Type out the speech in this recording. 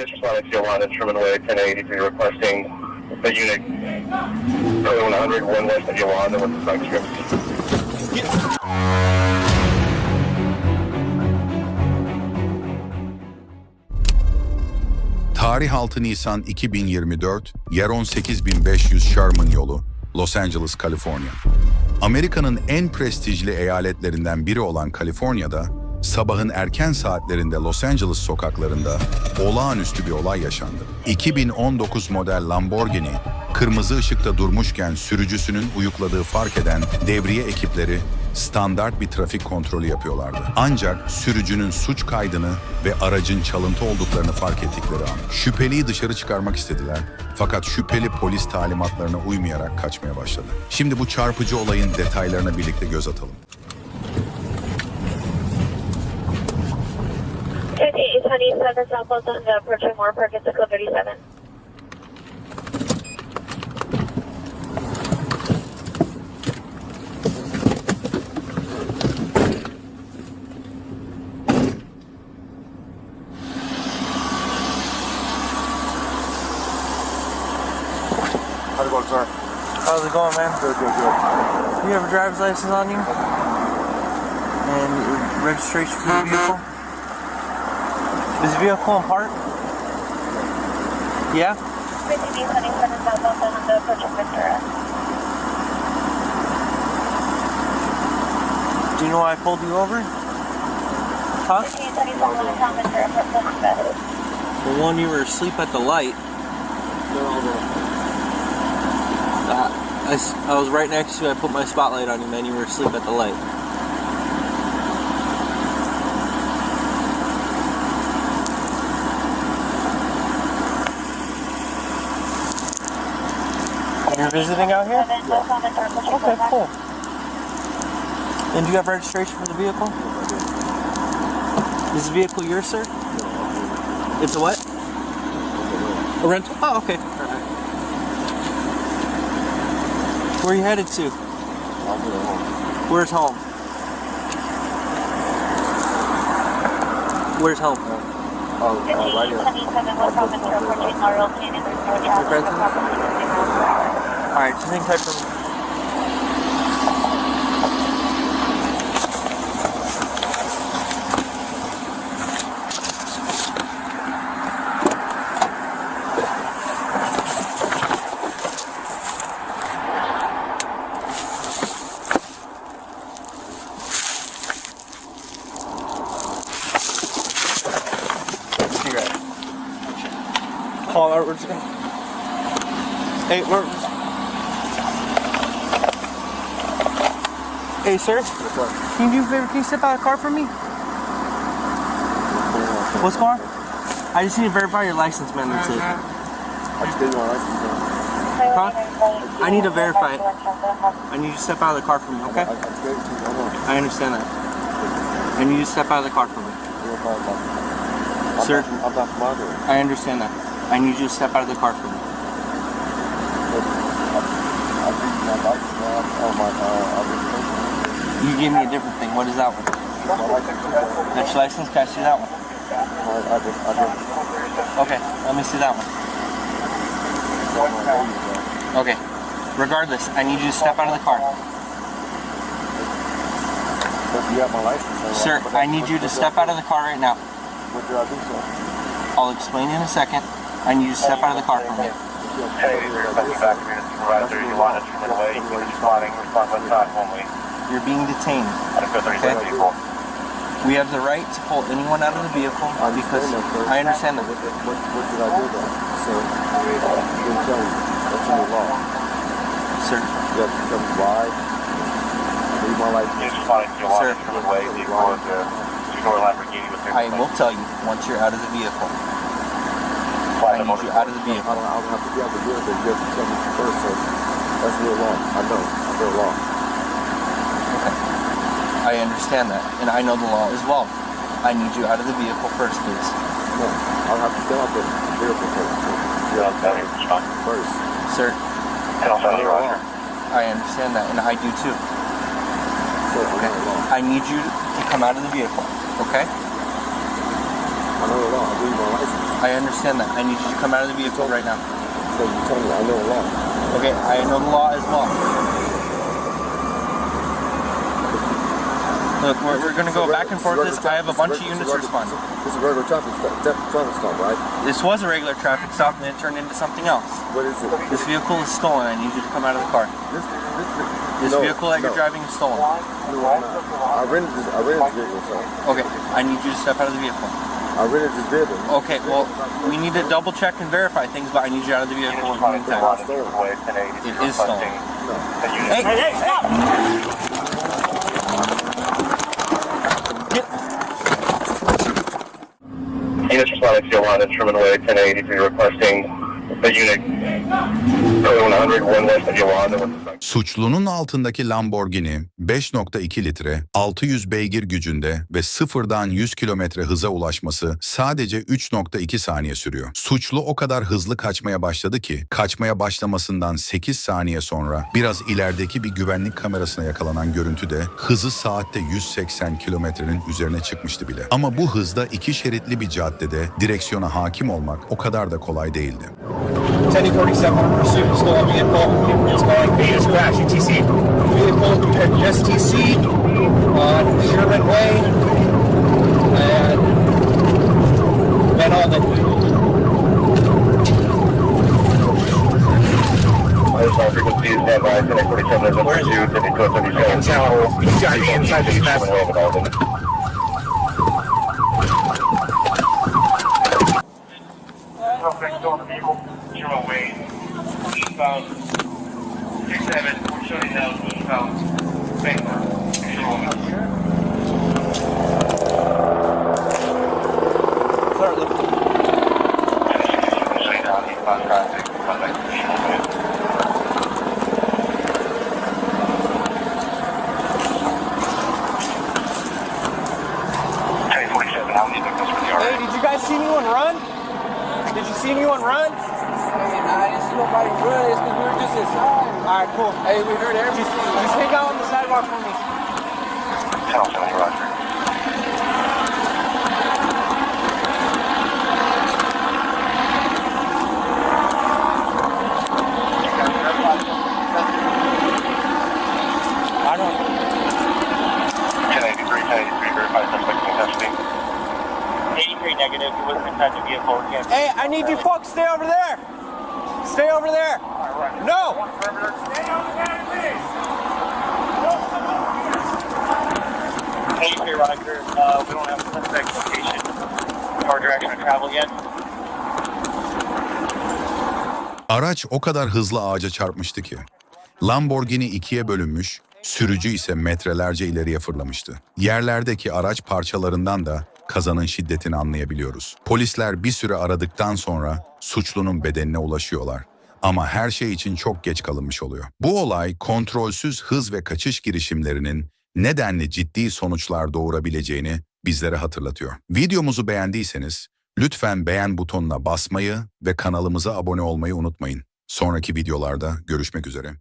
units responding to Çalınan at Sherman Way, 1083, requesting the unit 100, one west of Çalınan with the spike strips. Tarih 6 Nisan 2024, yer 18500 Sherman Yolu, Los Angeles, Kaliforniya. Amerika'nın en prestijli eyaletlerinden biri olan Kaliforniya'da, sabahın erken saatlerinde Los Angeles sokaklarında olağanüstü bir olay yaşandı. 2019 model Lamborghini, kırmızı ışıkta durmuşken sürücüsünün uyukladığı fark eden devriye ekipleri standart bir trafik kontrolü yapıyorlardı. Ancak sürücünün suç kaydını ve aracın çalıntı olduklarını fark ettikleri an şüpheliyi dışarı çıkarmak istediler. Fakat şüpheli polis talimatlarına uymayarak kaçmaya başladı. Şimdi bu çarpıcı olayın detaylarına birlikte göz atalım. How's it going, sir? How's it going, man? Good. Do you have a driver's license on you? And registration for the vehicle? Is the vehicle in park? Yeah? Do you know why I pulled you over? Huh? Well, when you were asleep at the light, I was right next to you. I put my spotlight on you, man. You were asleep at the light. You're visiting out here? Yeah. Okay, cool. And do you have registration for the vehicle? Is the vehicle yours, sir? It's a what? A rental? Oh, okay. Where are you headed to? Where's home? Where's home? Right here. Alright, just hang tight for me. Call out, we're just gonna... Hey, we're... Hey, sir? Can you do a favor? Can you step out of the car for me? What's going on? I just need to verify your license, man, that's it. I just gave you my license, man. Huh? I need to verify it. I need you to step out of the car for me, okay? I just gave it to you. Hold on. I understand that. I need you to step out of the car for me. Sir? I'm not from out here. I understand that. I need you to step out of the car for me. I gave you my license, man. You gave me a different thing. What is that one? My license. That's your license? Can I see that one? I did. Okay, let me see that one. Okay. Regardless, I need you to step out of the car. You have my license. Sir, I need you to step out of the car right now. What did I do, sir? I'll explain in a second. I need you to step out of the car for me. You're being detained. Okay? We have the right to pull anyone out of the vehicle because I understand that. What did I do, though? Sir, you didn't tell me. That's in the law. Sir. You have to tell me why. Leave my license. Sir. I will tell you once you're out of the vehicle. I need you out of the vehicle. I don't have to be out of the vehicle. You have to tell me first, sir. That's your law. I know. I know law. Okay. I understand that, and I know the law as well. I need you out of the vehicle first, please. No, I'll have to stay out the vehicle first. First. Sir. I understand that, and I do too. Sir, Okay. I need you to come out of the vehicle, okay? I know the law. I believe my license. I understand that. I need you to come out of the vehicle right now. So you told me I know the law. Okay, I know the law as well. Look, we're going to go back and forth this. I have a bunch of units responding. This is a regular traffic stop, right? This was a regular traffic stop and it turned into something else. What is it? This vehicle is stolen. I need you to come out of the car. This vehicle that you're driving is stolen. No, I'm not. I rented this vehicle, sir. Okay, I need you to step out of the vehicle. I rented this vehicle. Okay, well, we need to double check and verify things, but I need you out of the vehicle in the meantime. It is stolen. No. Hey, stop! Units responding to Çalınan at Sherman Way 1083 requesting a unit 100 west of Çalınan. Suçlunun altındaki Lamborghini 5.2 litre, 600 beygir gücünde ve sıfırdan 100 kilometre hıza ulaşması sadece 3.2 saniye sürüyor. Suçlu o kadar hızlı kaçmaya başladı ki kaçmaya başlamasından 8 saniye sonra biraz ilerideki bir güvenlik kamerasına yakalanan görüntüde hızı saatte 180 kilometrenin üzerine çıkmıştı bile. Ama bu hızda 2 şeritli bir caddede direksiyona hakim olmak o kadar da kolay değildi. 1047 pursuit stolen vehicle. It's going Venus crash, ETC. Vehicle STC on Sherman Way and Van Alden. Frequencies stand by 1047 as a pursuit to the 277. He's got me inside this mess. Sherman Way, eastbound 67, we're shutting down eastbound Bangor. Clear, look. Shutting down eastbound traffic, come back to Sherman Way. Hey, did you guys see anyone run? Did you see anyone run? I didn't see nobody run. It's because we were just inside. All right, cool. Hey, we heard everything. Just hang out on the sidewalk for me. Channel 70, Roger. I don't. 1083, verify suspect in custody. 83 negative. He wasn't inside the vehicle. Can't. Hey, I need you folks stay over there. Stay over there. No. Hey, Roger. We don't have a suspect location or direction of travel yet. Araç o kadar hızlı ağaca çarpmıştı ki Lamborghini ikiye bölünmüş, sürücü ise metrelerce ileriye fırlamıştı. Yerlerdeki araç parçalarından da kazanın şiddetini anlayabiliyoruz. Polisler bir süre aradıktan sonra suçlunun bedenine ulaşıyorlar. Ama her şey için çok geç kalınmış oluyor. Bu olay kontrolsüz hız ve kaçış girişimlerinin nedenli ciddi sonuçlar doğurabileceğini bizlere hatırlatıyor. Videomuzu beğendiyseniz lütfen beğen butonuna basmayı ve kanalımıza abone olmayı unutmayın. Sonraki videolarda görüşmek üzere.